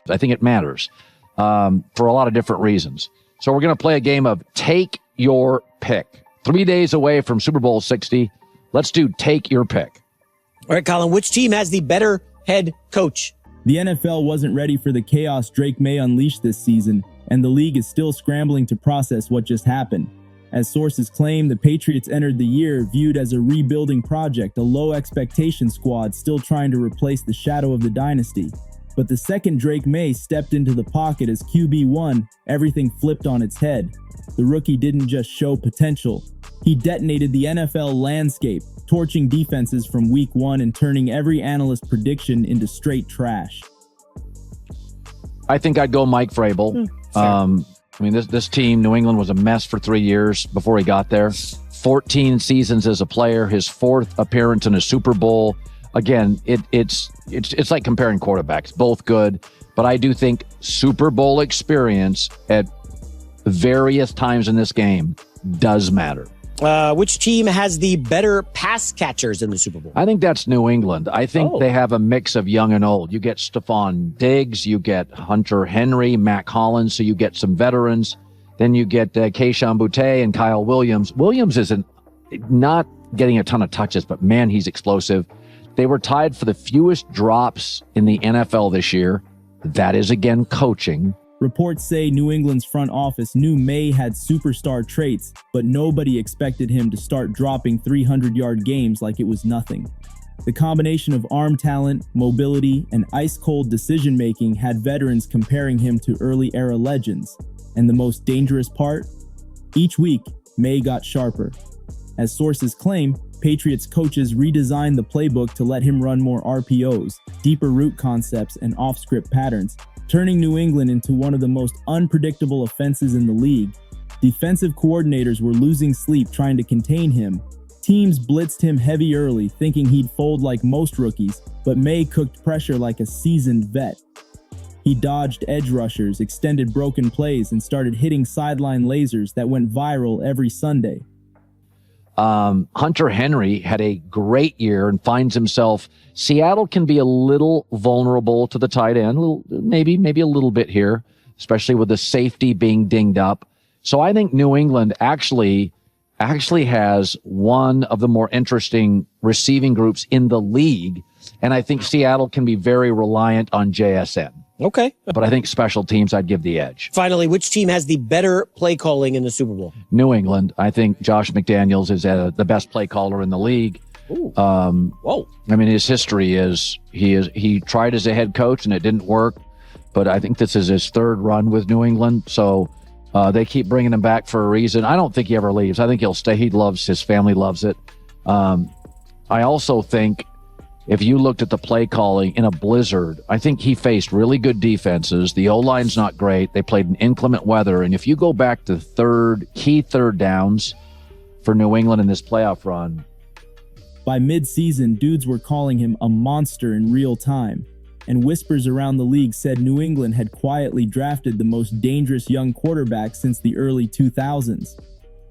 I think it matters for a lot of different reasons. So we're going to play a game of Take Your Pick. 3 days away from Super Bowl 60. Let's do Take Your Pick. All right, Colin, which team has the better head coach? The NFL wasn't ready for the chaos Drake Maye unleashed this season, and the league is still scrambling to process what just happened. As sources claim, the Patriots entered the year viewed as a rebuilding project, a low-expectation squad still trying to replace the shadow of the dynasty. But the second Drake Maye stepped into the pocket as QB1, everything flipped on its head. The rookie didn't just show potential. He detonated the NFL landscape, torching defenses from week one and turning every analyst prediction into straight trash. I think I'd go Mike Vrabel. I mean, this team, New England, was a mess for 3 years before he got there. 14 seasons as a player, his fourth appearance in a Super Bowl. Again, it's like comparing quarterbacks, both good. But I do think Super Bowl experience at various times in this game does matter. Which team has the better pass catchers in the Super Bowl? I think that's New England. I think they have a mix of young and old. You get Stephon Diggs, you get Hunter Henry, Matt Collins, so you get some veterans. Then you get Kayshon Boutte and Kyle Williams. Williams isn't not getting a ton of touches, but man, he's explosive. They were tied for the fewest drops in the NFL this year. That is, again, coaching. Reports say New England's front office knew Maye had superstar traits, but nobody expected him to start dropping 300-yard games like it was nothing. The combination of arm talent, mobility, and ice-cold decision-making had veterans comparing him to early-era legends. And the most dangerous part? Each week, Maye got sharper. As sources claim, Patriots coaches redesigned the playbook to let him run more RPOs, deeper route concepts, and off-script patterns, turning New England into one of the most unpredictable offenses in the league. Defensive coordinators were losing sleep trying to contain him. Teams blitzed him heavy early, thinking he'd fold like most rookies, but Maye cooked pressure like a seasoned vet. He dodged edge rushers, extended broken plays, and started hitting sideline lasers that went viral every Sunday. Hunter Henry had a great year and finds himself. Seattle can be a little vulnerable to the tight end, maybe a little bit here, especially with the safety being dinged up. So I think New England actually has one of the more interesting receiving groups in the league. And I think Seattle can be very reliant on JSN. Okay. But I think special teams, I'd give the edge. Finally, which team has the better play calling in the Super Bowl? New England. I think Josh McDaniels is the best play caller in the league. Whoa. I mean, his history is he tried as a head coach and it didn't work. But I think this is his third run with New England. So they keep bringing him back for a reason. I don't think he ever leaves. I think he'll stay. His family loves it. I also think if you looked at the play calling in a blizzard, I think he faced really good defenses. The O-line's not great. They played in inclement weather. And if you go back to key third downs for New England in this playoff run. By mid-season, dudes were calling him a monster in real time. And whispers around the league said New England had quietly drafted the most dangerous young quarterback since the early 2000s.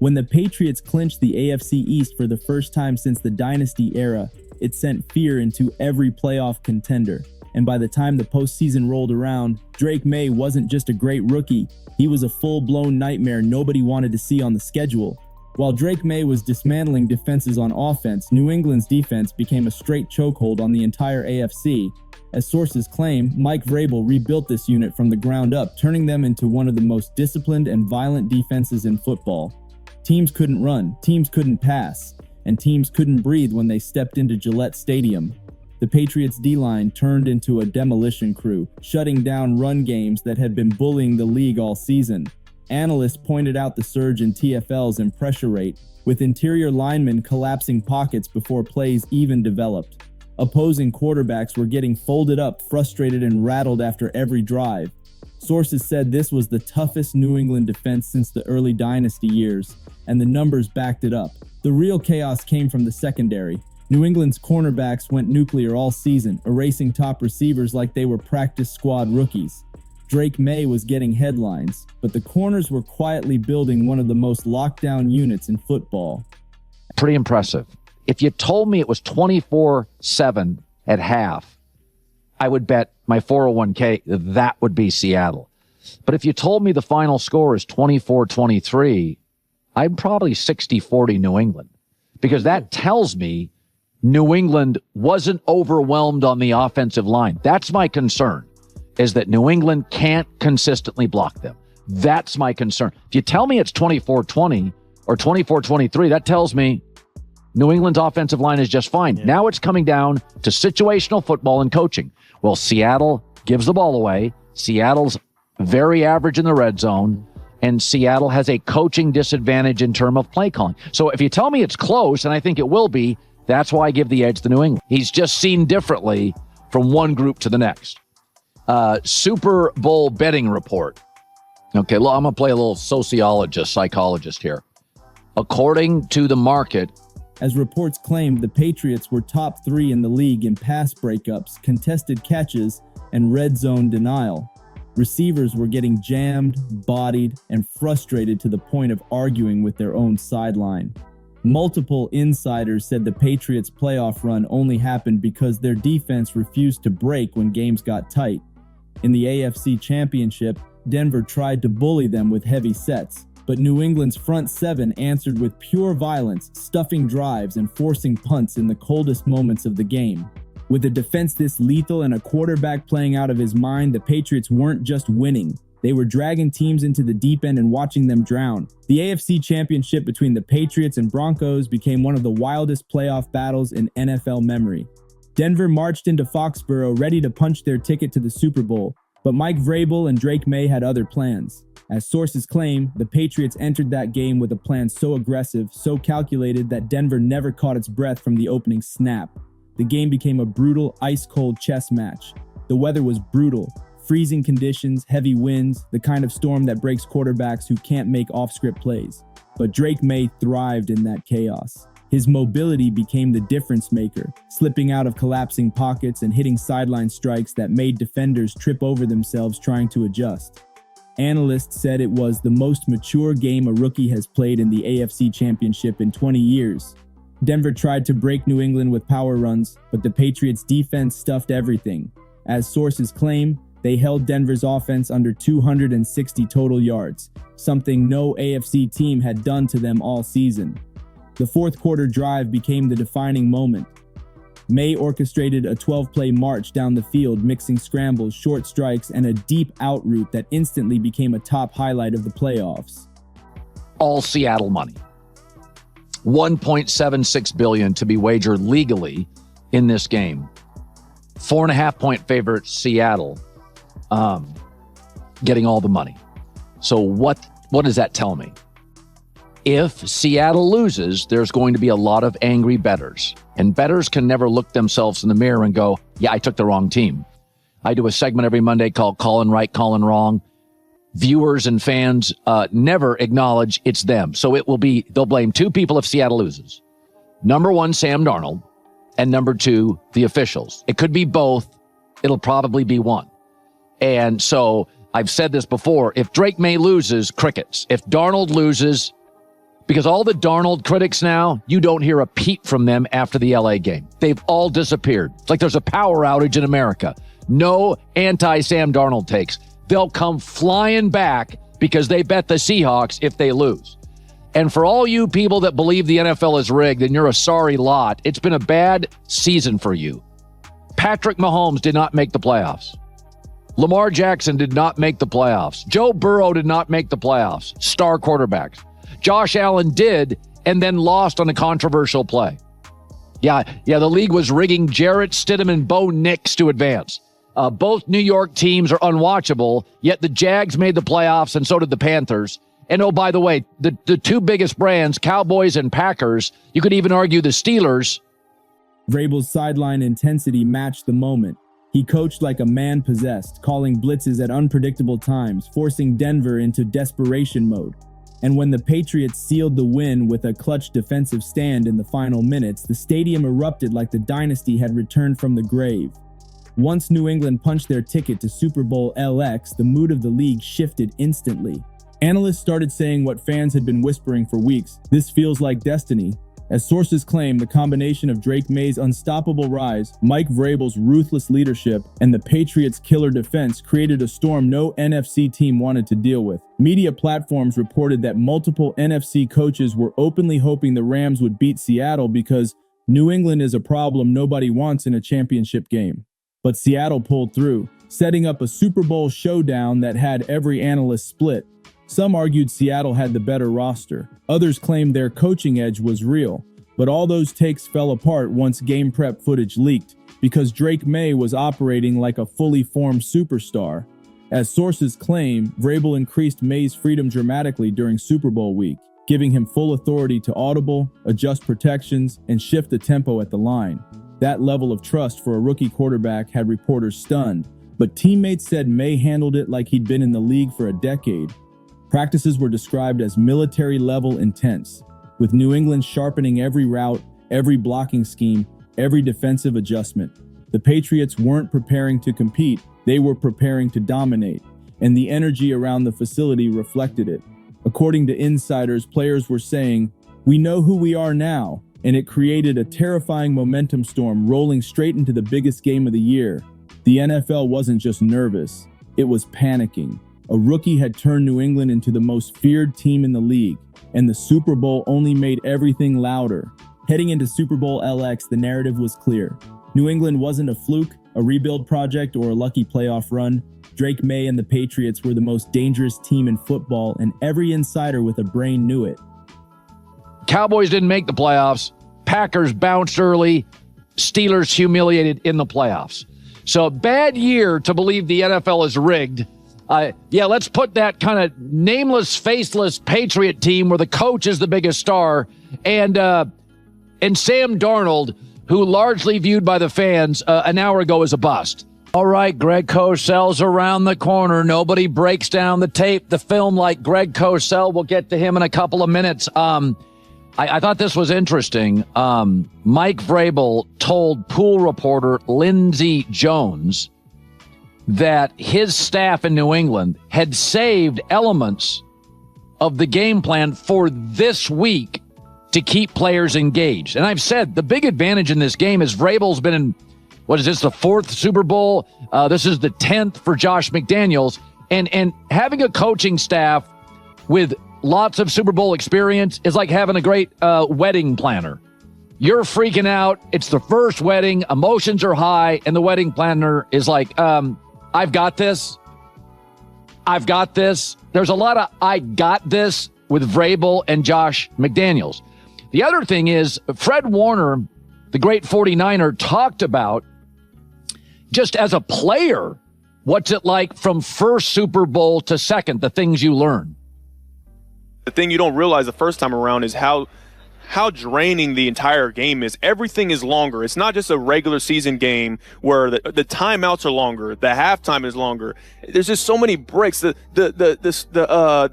When the Patriots clinched the AFC East for the first time since the dynasty era, it sent fear into every playoff contender. And by the time the postseason rolled around, Drake Maye wasn't just a great rookie, he was a full-blown nightmare nobody wanted to see on the schedule. While Drake Maye was dismantling defenses on offense, New England's defense became a straight chokehold on the entire AFC. As sources claim, Mike Vrabel rebuilt this unit from the ground up, turning them into one of the most disciplined and violent defenses in football. Teams couldn't run, teams couldn't pass, and teams couldn't breathe when they stepped into Gillette Stadium. The Patriots' D-line turned into a demolition crew, shutting down run games that had been bullying the league all season. Analysts pointed out the surge in TFLs and pressure rate, with interior linemen collapsing pockets before plays even developed. Opposing quarterbacks were getting folded up, frustrated, and rattled after every drive. Sources said this was the toughest New England defense since the early dynasty years, and the numbers backed it up. The real chaos came from the secondary. New England's cornerbacks went nuclear all season, erasing top receivers like they were practice squad rookies. Drake Maye was getting headlines, but the corners were quietly building one of the most lockdown units in football. Pretty impressive. If you told me it was 24-7 at half, I would bet my 401k that would be Seattle. But if you told me the final score is 24-23, I'm probably 60-40 New England, because that tells me New England wasn't overwhelmed on the offensive line. That's my concern, is that New England can't consistently block them. That's my concern. If you tell me it's 24-20 or 24-23, that tells me New England's offensive line is just fine. Yeah. Now it's coming down to situational football and coaching. Well, Seattle gives the ball away. Seattle's very average in the red zone, and Seattle has a coaching disadvantage in terms of play calling. So if you tell me it's close, and I think it will be, that's why I give the edge to New England. He's just seen differently from one group to the next. Super Bowl betting report. Okay, well, I'm going to play a little psychologist here. According to the market, as reports claimed, the Patriots were top 3 in the league in pass breakups, contested catches, and red zone denial. Receivers were getting jammed, bodied, and frustrated to the point of arguing with their own sideline. Multiple insiders said the Patriots' playoff run only happened because their defense refused to break when games got tight. In the AFC Championship, Denver tried to bully them with heavy sets, but New England's front seven answered with pure violence, stuffing drives and forcing punts in the coldest moments of the game. With a defense this lethal and a quarterback playing out of his mind, the Patriots weren't just winning. They were dragging teams into the deep end and watching them drown. The AFC Championship between the Patriots and Broncos became one of the wildest playoff battles in NFL memory. Denver marched into Foxborough ready to punch their ticket to the Super Bowl, but Mike Vrabel and Drake Maye had other plans. As sources claim, the Patriots entered that game with a plan so aggressive, so calculated that Denver never caught its breath from the opening snap. The game became a brutal, ice-cold chess match. The weather was brutal. Freezing conditions, heavy winds, the kind of storm that breaks quarterbacks who can't make off-script plays. But Drake Maye thrived in that chaos. His mobility became the difference maker, slipping out of collapsing pockets and hitting sideline strikes that made defenders trip over themselves trying to adjust. Analysts said it was the most mature game a rookie has played in the AFC Championship in 20 years. Denver tried to break New England with power runs, but the Patriots' defense stuffed everything. As sources claim, they held Denver's offense under 260 total yards, something no AFC team had done to them all season. The fourth quarter drive became the defining moment. Maye orchestrated a 12-play march down the field, mixing scrambles, short strikes, and a deep out route that instantly became a top highlight of the playoffs. All Seattle money. $1.76 billion to be wagered legally in this game. 4.5-point favorite Seattle, getting all the money. So what does that tell me? If Seattle loses, there's going to be a lot of angry bettors. And bettors can never look themselves in the mirror and go, yeah, I took the wrong team. I do a segment every Monday called Calling Right, Calling Wrong. Viewers and fans never acknowledge it's them. So they'll blame two people if Seattle loses. Number one, Sam Darnold, and number two, the officials. It could be both. It'll probably be one. And so I've said this before. If Drake Maye loses, crickets. If Darnold loses, because all the Darnold critics now, you don't hear a peep from them after the LA game. They've all disappeared. It's like there's a power outage in America. No anti-Sam Darnold takes. They'll come flying back because they bet the Seahawks if they lose. And for all you people that believe the NFL is rigged, then you're a sorry lot. It's been a bad season for you. Patrick Mahomes did not make the playoffs. Lamar Jackson did not make the playoffs. Joe Burrow did not make the playoffs. Star quarterbacks. Josh Allen did, and then lost on a controversial play. Yeah, the league was rigging Jarrett Stidham and Bo Nix to advance. Both New York teams are unwatchable, yet the Jags made the playoffs, and so did the Panthers. And oh, by the way, the two biggest brands, Cowboys and Packers, you could even argue the Steelers. Vrabel's sideline intensity matched the moment. He coached like a man possessed, calling blitzes at unpredictable times, forcing Denver into desperation mode. And when the Patriots sealed the win with a clutch defensive stand in the final minutes, the stadium erupted like the dynasty had returned from the grave. Once New England punched their ticket to Super Bowl LX, the mood of the league shifted instantly. Analysts started saying what fans had been whispering for weeks: this feels like destiny. As sources claim, the combination of Drake Maye's unstoppable rise, Mike Vrabel's ruthless leadership, and the Patriots' killer defense created a storm no NFC team wanted to deal with. Media platforms reported that multiple NFC coaches were openly hoping the Rams would beat Seattle because New England is a problem nobody wants in a championship game. But Seattle pulled through, setting up a Super Bowl showdown that had every analyst split. Some argued Seattle had the better roster. Others claimed their coaching edge was real. But all those takes fell apart once game prep footage leaked, because Drake Maye was operating like a fully formed superstar. As sources claim, Vrabel increased Maye's freedom dramatically during Super Bowl week, giving him full authority to audible, adjust protections, and shift the tempo at the line. That level of trust for a rookie quarterback had reporters stunned, but teammates said Maye handled it like he'd been in the league for a decade. Practices were described as military-level intense, with New England sharpening every route, every blocking scheme, every defensive adjustment. The Patriots weren't preparing to compete, they were preparing to dominate, and the energy around the facility reflected it. According to insiders, players were saying, "We know who we are now," and it created a terrifying momentum storm rolling straight into the biggest game of the year. The NFL wasn't just nervous, it was panicking. A rookie had turned New England into the most feared team in the league, and the Super Bowl only made everything louder. Heading into Super Bowl LX, the narrative was clear. New England wasn't a fluke, a rebuild project, or a lucky playoff run. Drake Maye and the Patriots were the most dangerous team in football, and every insider with a brain knew it. Cowboys didn't make the playoffs. Packers bounced early. Steelers humiliated in the playoffs. So a bad year to believe the NFL is rigged. Let's put that kind of nameless, faceless Patriot team where the coach is the biggest star, and Sam Darnold, who largely viewed by the fans an hour ago as a bust. All right, Greg Cosell's around the corner. Nobody breaks down the tape, the film like Greg Cosell. We'll get to him in a couple of minutes. I thought this was interesting. Mike Vrabel told pool reporter Lindsey Jones that his staff in New England had saved elements of the game plan for this week to keep players engaged. And I've said the big advantage in this game is Vrabel's been in, what is this, the 4th Super Bowl? This is the 10th for Josh McDaniels. And having a coaching staff with lots of Super Bowl experience is like having a great wedding planner. You're freaking out. It's the first wedding. Emotions are high. And the wedding planner is like, I've got this. I've got this. There's a lot of I got this with Vrabel and Josh McDaniels. The other thing is Fred Warner, the great 49er, talked about just as a player, what's it like from first Super Bowl to second, the things you learn. The thing you don't realize the first time around is how draining the entire game is. Everything is longer. It's not just a regular season game where the timeouts are longer, the halftime is longer. There's just so many breaks. The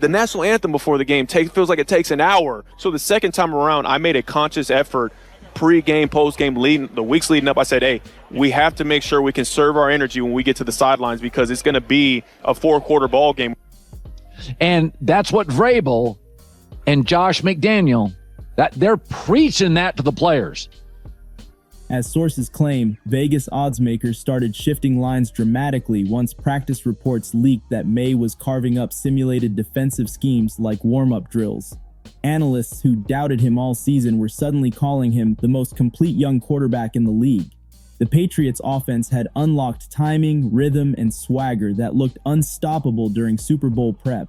national anthem before the game feels like it takes an hour. So the second time around, I made a conscious effort, pre-game, post-game, the weeks leading up. I said, hey, we have to make sure we can serve our energy when we get to the sidelines because it's going to be a 4-quarter ball game. And that's what Vrabel and Josh McDaniel, that they're preaching that to the players. As sources claim, Vegas odds makers started shifting lines dramatically once practice reports leaked that Maye was carving up simulated defensive schemes like warm-up drills. Analysts who doubted him all season were suddenly calling him the most complete young quarterback in the league. The Patriots' offense had unlocked timing, rhythm, and swagger that looked unstoppable during Super Bowl prep.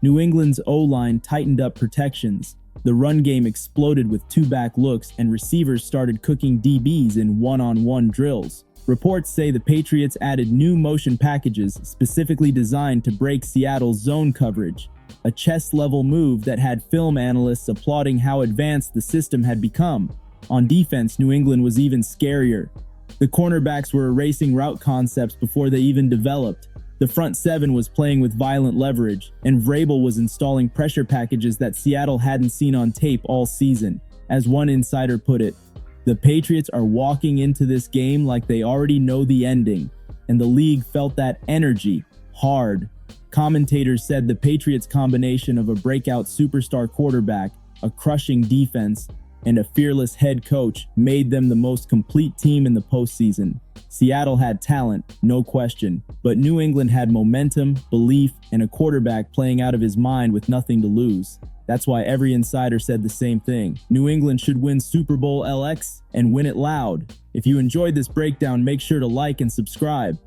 New England's O-line tightened up protections. The run game exploded with 2-back looks, and receivers started cooking DBs in one-on-one drills. Reports say the Patriots added new motion packages specifically designed to break Seattle's zone coverage, a chess-level move that had film analysts applauding how advanced the system had become. On defense, New England was even scarier. The cornerbacks were erasing route concepts before they even developed. The front seven was playing with violent leverage, and Vrabel was installing pressure packages that Seattle hadn't seen on tape all season. As one insider put it, the Patriots are walking into this game like they already know the ending, and the league felt that energy hard. Commentators said the Patriots' combination of a breakout superstar quarterback, a crushing defense, and a fearless head coach made them the most complete team in the postseason. Seattle had talent, no question, but New England had momentum, belief, and a quarterback playing out of his mind with nothing to lose. That's why every insider said the same thing. New England should win Super Bowl LX and win it loud. If you enjoyed this breakdown, make sure to like and subscribe.